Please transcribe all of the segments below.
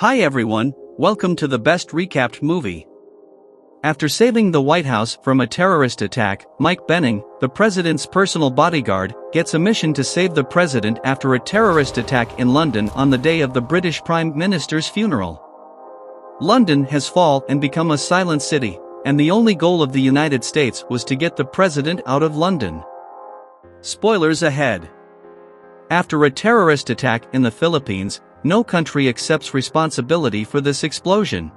Hi everyone, welcome to the best recapped movie. After saving the White House from a terrorist attack, Mike Benning, the president's personal bodyguard, gets a mission to save the president after a terrorist attack in London on the day of the British Prime Minister's funeral. London has fallen and become a silent city, and the only goal of the United States was to get the president out of London. Spoilers ahead. After a terrorist attack in the Philippines, no country accepts responsibility for this explosion.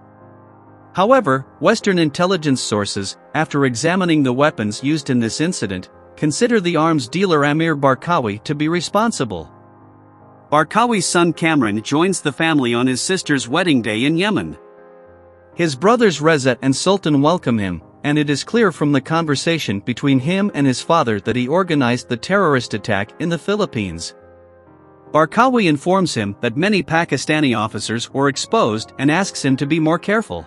However, Western intelligence sources, after examining the weapons used in this incident, consider the arms dealer Amir Barkawi to be responsible. Barkawi's son Cameron joins the family on his sister's wedding day in Yemen. His brothers Reza and Sultan welcome him, and it is clear from the conversation between him and his father that he organized the terrorist attack in the Philippines. Barkawi informs him that many Pakistani officers were exposed and asks him to be more careful.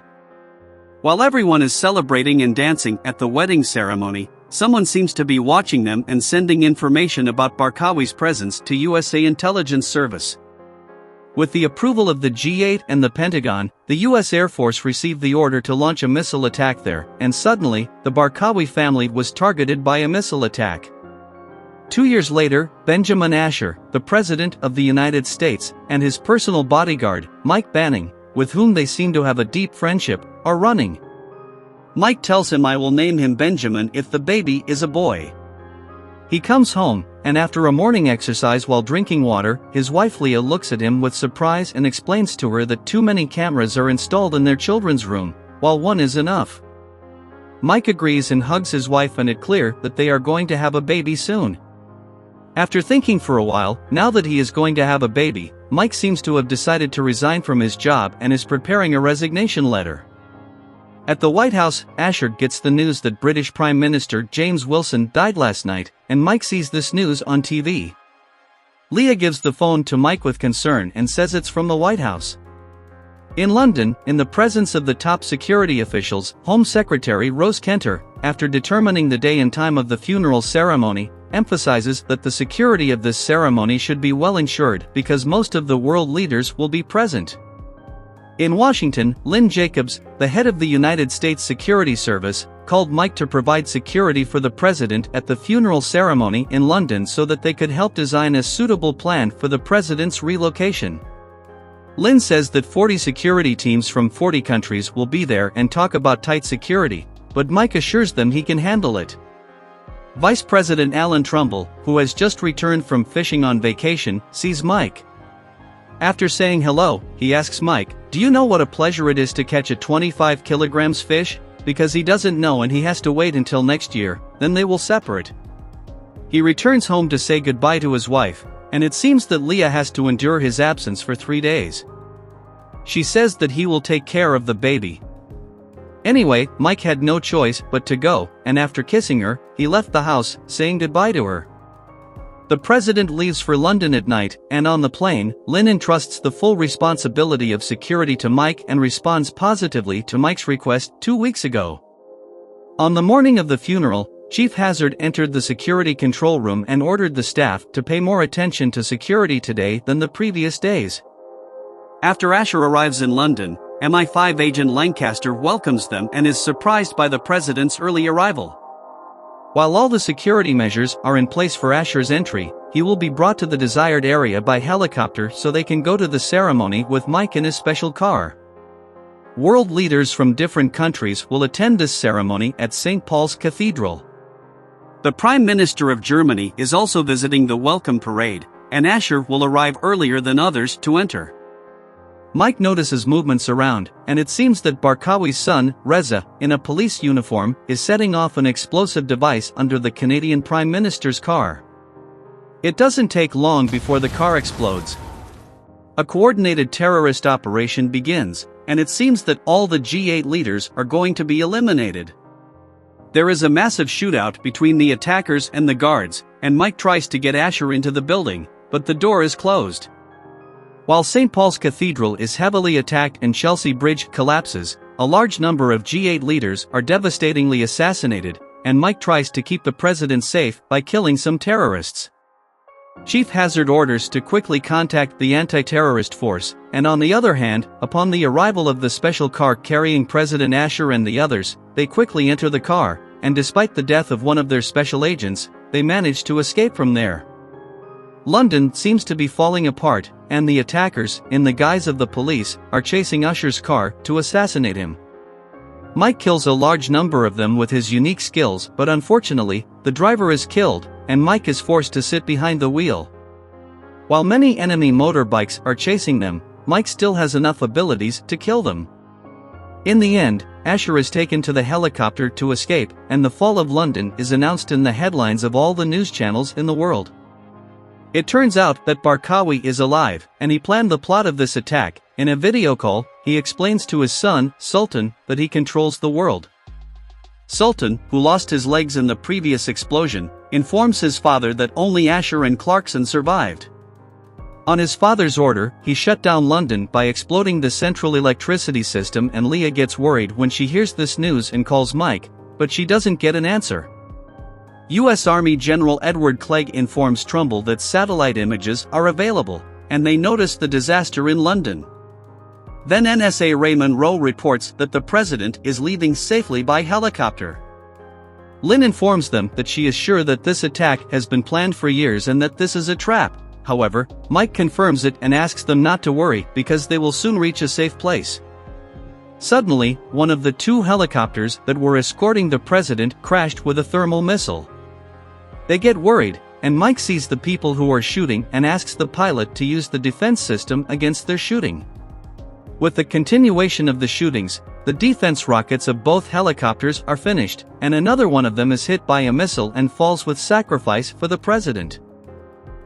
While everyone is celebrating and dancing at the wedding ceremony, someone seems to be watching them and sending information about Barkawi's presence to USA Intelligence Service. With the approval of the G8 and the Pentagon, the US Air Force received the order to launch a missile attack there, and suddenly, the Barkawi family was targeted by a missile attack. 2 years later, Benjamin Asher, the President of the United States, and his personal bodyguard, Mike Benning, with whom they seem to have a deep friendship, are running. Mike tells him I will name him Benjamin if the baby is a boy. He comes home, and after a morning exercise while drinking water, his wife Leah looks at him with surprise and explains to her that too many cameras are installed in their children's room, while one is enough. Mike agrees and hugs his wife, and it's clear that they are going to have a baby soon. After thinking for a while, now that he is going to have a baby, Mike seems to have decided to resign from his job and is preparing a resignation letter. At the White House, Asher gets the news that British Prime Minister James Wilson died last night, and Mike sees this news on TV. Leah gives the phone to Mike with concern and says it's from the White House. In London, in the presence of the top security officials, Home Secretary Rose Kenter, after determining the day and time of the funeral ceremony, emphasizes that the security of this ceremony should be well ensured because most of the world leaders will be present. In Washington, Lynn Jacobs, the head of the United States Security Service, called Mike to provide security for the president at the funeral ceremony in London so that they could help design a suitable plan for the president's relocation. Lynn says that 40 security teams from 40 countries will be there and talk about tight security, but Mike assures them he can handle it. Vice President Alan Trumbull, who has just returned from fishing on vacation, sees Mike. After saying hello, he asks Mike, "Do you know what a pleasure it is to catch a 25 kilograms fish?" Because he doesn't know and he has to wait until next year, then they will separate. He returns home to say goodbye to his wife, and it seems that Leah has to endure his absence for 3 days. She says that he will take care of the baby. Anyway, Mike had no choice but to go, and after kissing her, he left the house, saying goodbye to her. The president leaves for London at night, and on the plane, Lynn entrusts the full responsibility of security to Mike and responds positively to Mike's request 2 weeks ago. On the morning of the funeral, Chief Hazard entered the security control room and ordered the staff to pay more attention to security today than the previous days. After Asher arrives in London, MI5 agent Lancaster welcomes them and is surprised by the president's early arrival. While all the security measures are in place for Asher's entry, he will be brought to the desired area by helicopter so they can go to the ceremony with Mike in his special car. World leaders from different countries will attend this ceremony at St. Paul's Cathedral. The Prime Minister of Germany is also visiting the welcome parade, and Asher will arrive earlier than others to enter. Mike notices movements around, and it seems that Barkawi's son, Reza, in a police uniform, is setting off an explosive device under the Canadian Prime Minister's car. It doesn't take long before the car explodes. A coordinated terrorist operation begins, and it seems that all the G8 leaders are going to be eliminated. There is a massive shootout between the attackers and the guards, and Mike tries to get Asher into the building, but the door is closed. While St. Paul's Cathedral is heavily attacked and Chelsea Bridge collapses, a large number of G8 leaders are devastatingly assassinated, and Mike tries to keep the president safe by killing some terrorists. Chief Hazard orders to quickly contact the anti-terrorist force, and on the other hand, upon the arrival of the special car carrying President Asher and the others, they quickly enter the car, and despite the death of one of their special agents, they manage to escape from there. London seems to be falling apart, and the attackers, in the guise of the police, are chasing Usher's car to assassinate him. Mike kills a large number of them with his unique skills, but unfortunately, the driver is killed, and Mike is forced to sit behind the wheel. While many enemy motorbikes are chasing them, Mike still has enough abilities to kill them. In the end, Asher is taken to the helicopter to escape, and the fall of London is announced in the headlines of all the news channels in the world. It turns out that Barkawi is alive, and he planned the plot of this attack. In a video call, he explains to his son, Sultan, that he controls the world. Sultan, who lost his legs in the previous explosion, informs his father that only Asher and Clarkson survived. On his father's order, he shut down London by exploding the central electricity system, and Leah gets worried when she hears this news and calls Mike, but she doesn't get an answer. U.S. Army General Edward Clegg informs Trumbull that satellite images are available, and they notice the disaster in London. Then NSA Ray Monroe reports that the president is leaving safely by helicopter. Lynn informs them that she is sure that this attack has been planned for years and that this is a trap. However, Mike confirms it and asks them not to worry because they will soon reach a safe place. Suddenly, one of the two helicopters that were escorting the president crashed with a thermal missile. They get worried, and Mike sees the people who are shooting and asks the pilot to use the defense system against their shooting. With the continuation of the shootings, the defense rockets of both helicopters are finished, and another one of them is hit by a missile and falls with sacrifice for the president.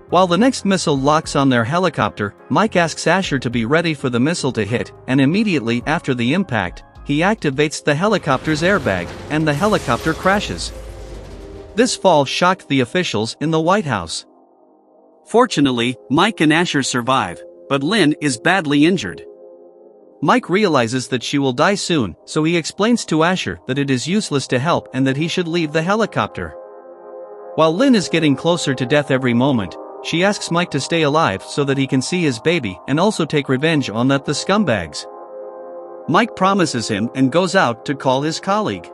While the next missile locks on their helicopter, Mike asks Asher to be ready for the missile to hit, and immediately after the impact, he activates the helicopter's airbag, and the helicopter crashes. This fall shocked the officials in the White House. Fortunately, Mike and Asher survive, but Lynn is badly injured. Mike realizes that she will die soon, so he explains to Asher that it is useless to help and that he should leave the helicopter. While Lynn is getting closer to death every moment, she asks Mike to stay alive so that he can see his baby and also take revenge on the scumbags. Mike promises him and goes out to call his colleague.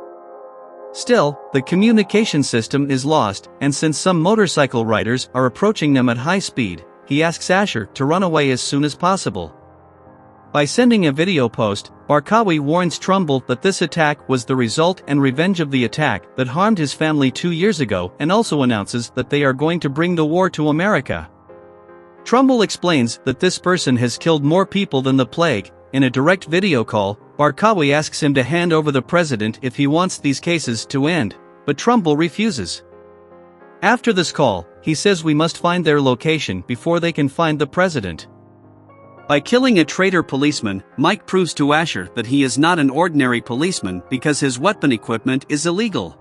Still, the communication system is lost, and since some motorcycle riders are approaching them at high speed, he asks Asher to run away as soon as possible. By sending a video post, Barkawi warns Trumbull that this attack was the result and revenge of the attack that harmed his family 2 years ago, and also announces that they are going to bring the war to America. Trumbull explains that this person has killed more people than the plague. In a direct video call, Barkawi asks him to hand over the president if he wants these cases to end, but Trumbull refuses. After this call, he says we must find their location before they can find the president. By killing a traitor policeman, Mike proves to Asher that he is not an ordinary policeman because his weapon equipment is illegal.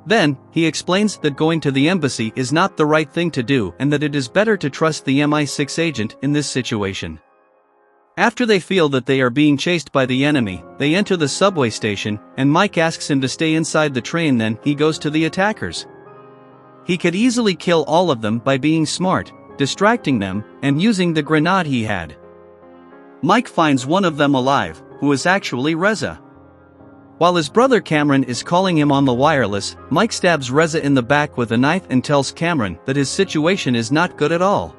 Then, he explains that going to the embassy is not the right thing to do and that it is better to trust the MI6 agent in this situation. After they feel that they are being chased by the enemy, they enter the subway station, and Mike asks him to stay inside the train. Then he goes to the attackers. He could easily kill all of them by being smart, distracting them, and using the grenade he had. Mike finds one of them alive, who is actually Reza. While his brother Cameron is calling him on the wireless, Mike stabs Reza in the back with a knife and tells Cameron that his situation is not good at all.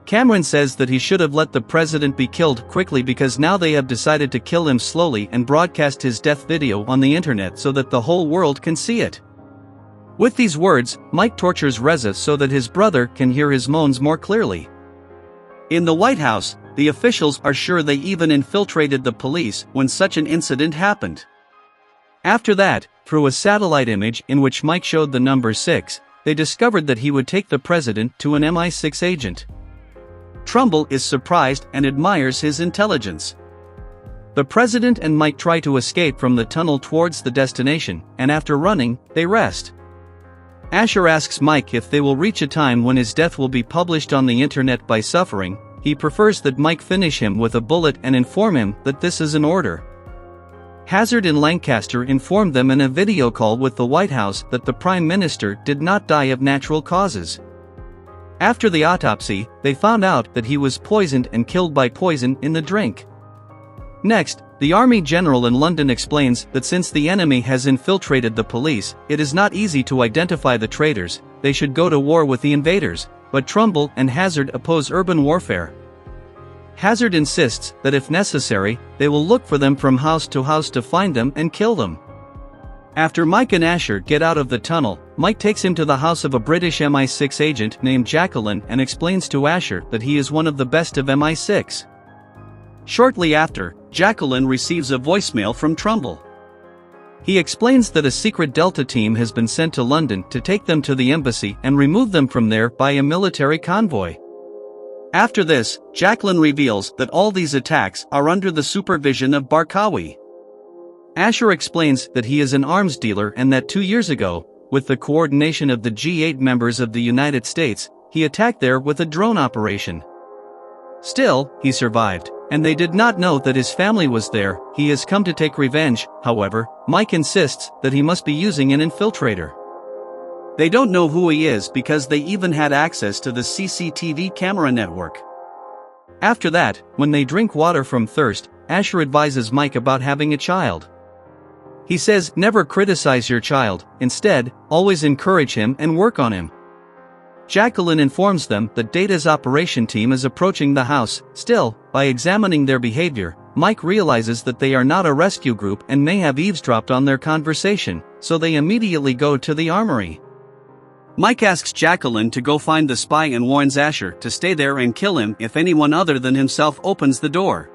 Cameron says that he should have let the president be killed quickly because now they have decided to kill him slowly and broadcast his death video on the internet so that the whole world can see it. With these words, Mike tortures Reza so that his brother can hear his moans more clearly. In the White House, the officials are sure they even infiltrated the police when such an incident happened. After that, through a satellite image in which Mike showed the number 6, they discovered that he would take the president to an MI6 agent. Trumbull is surprised and admires his intelligence. The president and Mike try to escape from the tunnel towards the destination, and after running, they rest. Asher asks Mike if they will reach a time when his death will be published on the internet by suffering. He prefers that Mike finish him with a bullet and inform him that this is an order. Hazard in Lancaster informed them in a video call with the White House that the Prime Minister did not die of natural causes. After the autopsy, they found out that he was poisoned and killed by poison in the drink. Next, the Army General in London explains that since the enemy has infiltrated the police, it is not easy to identify the traitors. They should go to war with the invaders, but Trumbull and Hazard oppose urban warfare. Hazard insists that if necessary, they will look for them from house to house to find them and kill them. After Mike and Asher get out of the tunnel, Mike takes him to the house of a British MI6 agent named Jacqueline and explains to Asher that he is one of the best of MI6. Shortly after, Jacqueline receives a voicemail from Trumbull. He explains that a secret Delta team has been sent to London to take them to the embassy and remove them from there by a military convoy. After this, Jacqueline reveals that all these attacks are under the supervision of Barkawi. Asher explains that he is an arms dealer and that 2 years ago, with the coordination of the G8 members of the United States, he attacked there with a drone operation. Still, he survived, and they did not know that his family was there. He has come to take revenge. However, Mike insists that he must be using an infiltrator. They don't know who he is because they even had access to the CCTV camera network. After that, when they drink water from thirst, Asher advises Mike about having a child. He says, never criticize your child, instead, always encourage him and work on him. Jacqueline informs them that Data's operation team is approaching the house. Still, by examining their behavior, Mike realizes that they are not a rescue group and may have eavesdropped on their conversation, so they immediately go to the armory. Mike asks Jacqueline to go find the spy and warns Asher to stay there and kill him if anyone other than himself opens the door.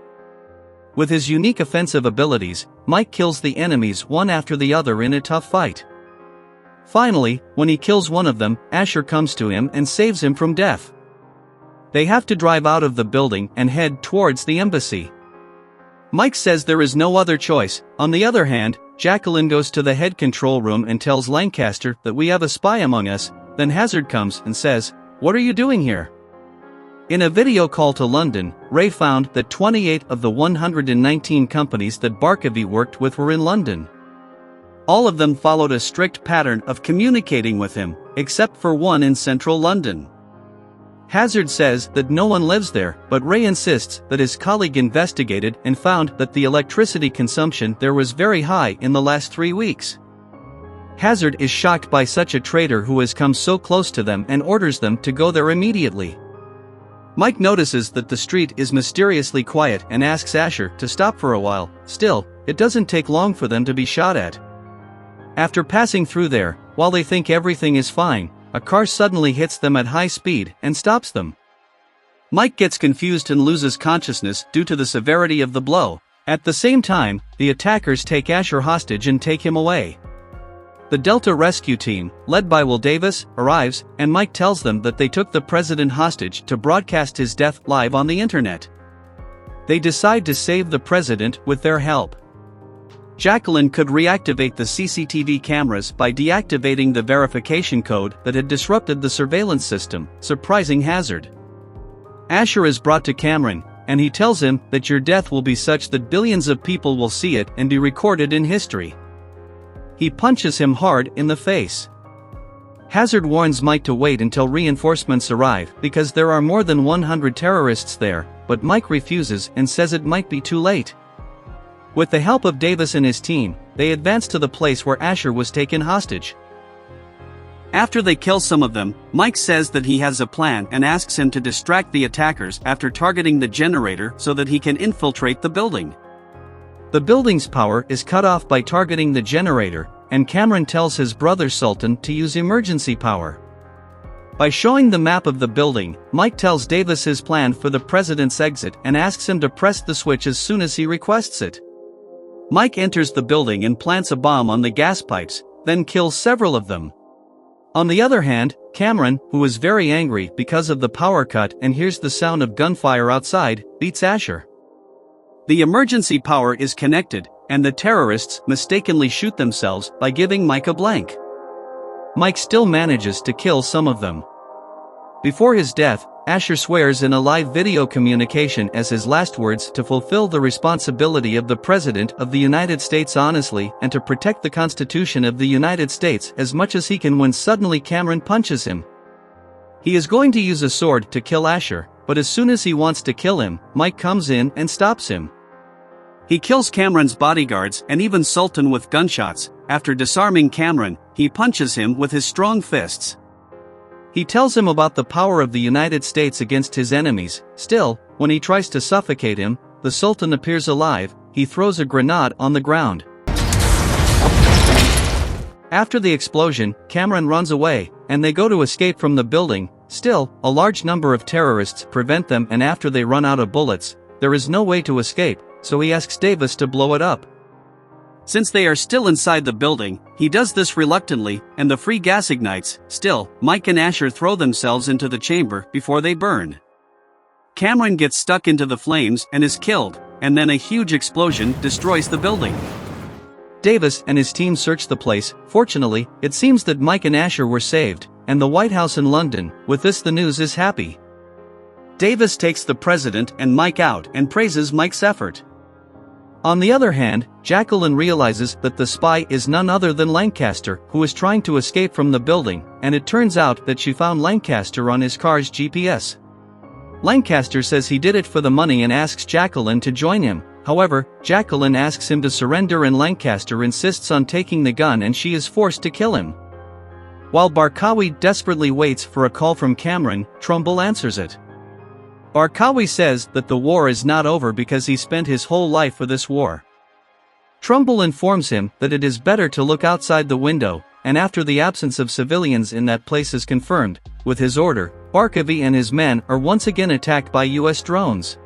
With his unique offensive abilities, Mike kills the enemies one after the other in a tough fight. Finally, when he kills one of them, Asher comes to him and saves him from death. They have to drive out of the building and head towards the embassy. Mike says there is no other choice. On the other hand, Jacqueline goes to the head control room and tells Lancaster that we have a spy among us. Then Hazard comes and says, "What are you doing here?" In a video call to London, Ray found that 28 of the 119 companies that Barkawi worked with were in London. All of them followed a strict pattern of communicating with him, except for one in central London. Hazard says that no one lives there, but Ray insists that his colleague investigated and found that the electricity consumption there was very high in the last 3 weeks. Hazard is shocked by such a traitor who has come so close to them and orders them to go there immediately. Mike notices that the street is mysteriously quiet and asks Asher to stop for a while. Still, it doesn't take long for them to be shot at. After passing through there, while they think everything is fine, a car suddenly hits them at high speed and stops them. Mike gets confused and loses consciousness due to the severity of the blow. At the same time, the attackers take Asher hostage and take him away. The Delta rescue team, led by Will Davis, arrives, and Mike tells them that they took the president hostage to broadcast his death live on the internet. They decide to save the president with their help. Jacqueline could reactivate the CCTV cameras by deactivating the verification code that had disrupted the surveillance system, surprising Hazard. Asher is brought to Cameron, and he tells him that your death will be such that billions of people will see it and be recorded in history. He punches him hard in the face. Hazard warns Mike to wait until reinforcements arrive because there are more than 100 terrorists there, but Mike refuses and says it might be too late. With the help of Davis and his team, they advance to the place where Asher was taken hostage. After they kill some of them, Mike says that he has a plan and asks him to distract the attackers after targeting the generator so that he can infiltrate the building. The building's power is cut off by targeting the generator, and Cameron tells his brother Sultan to use emergency power. By showing the map of the building, Mike tells Davis his plan for the president's exit and asks him to press the switch as soon as he requests it. Mike enters the building and plants a bomb on the gas pipes, then kills several of them. On the other hand, Cameron, who is very angry because of the power cut and hears the sound of gunfire outside, beats Asher. The emergency power is connected, and the terrorists mistakenly shoot themselves by giving Mike a blank. Mike still manages to kill some of them. Before his death, Asher swears in a live video communication as his last words to fulfill the responsibility of the President of the United States honestly and to protect the Constitution of the United States as much as he can when suddenly Cameron punches him. He is going to use a sword to kill Asher, but as soon as he wants to kill him, Mike comes in and stops him. He kills Cameron's bodyguards and even Sultan with gunshots. After disarming Cameron, he punches him with his strong fists. He tells him about the power of the United States against his enemies. Still, when he tries to suffocate him, the Sultan appears alive. He throws a grenade on the ground. After the explosion, Cameron runs away, and they go to escape from the building. Still, a large number of terrorists prevent them, and after they run out of bullets, there is no way to escape, so he asks Davis to blow it up. Since they are still inside the building, he does this reluctantly, and the free gas ignites. Still, Mike and Asher throw themselves into the chamber before they burn. Cameron gets stuck into the flames and is killed, and then a huge explosion destroys the building. Davis and his team search the place. Fortunately, it seems that Mike and Asher were saved, and the White House in London, with this the news is happy. Davis takes the president and Mike out and praises Mike's effort. On the other hand, Jacqueline realizes that the spy is none other than Lancaster, who is trying to escape from the building, and it turns out that she found Lancaster on his car's GPS. Lancaster says he did it for the money and asks Jacqueline to join him. However, Jacqueline asks him to surrender and Lancaster insists on taking the gun and she is forced to kill him. While Barkawi desperately waits for a call from Cameron, Trumbull answers it. Barkawi says that the war is not over because he spent his whole life for this war. Trumbull informs him that it is better to look outside the window, and after the absence of civilians in that place is confirmed, with his order, Barkawi and his men are once again attacked by US drones.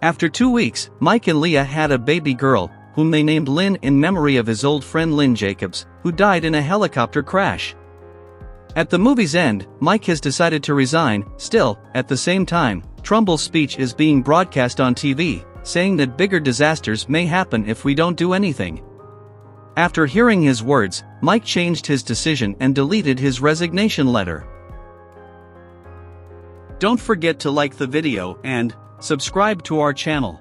After 2 weeks, Mike and Leah had a baby girl, whom they named Lynn in memory of his old friend Lynn Jacobs, who died in a helicopter crash. At the movie's end, Mike has decided to resign. Still, at the same time, Trumbull's speech is being broadcast on TV, saying that bigger disasters may happen if we don't do anything. After hearing his words, Mike changed his decision and deleted his resignation letter. Don't forget to like the video and subscribe to our channel.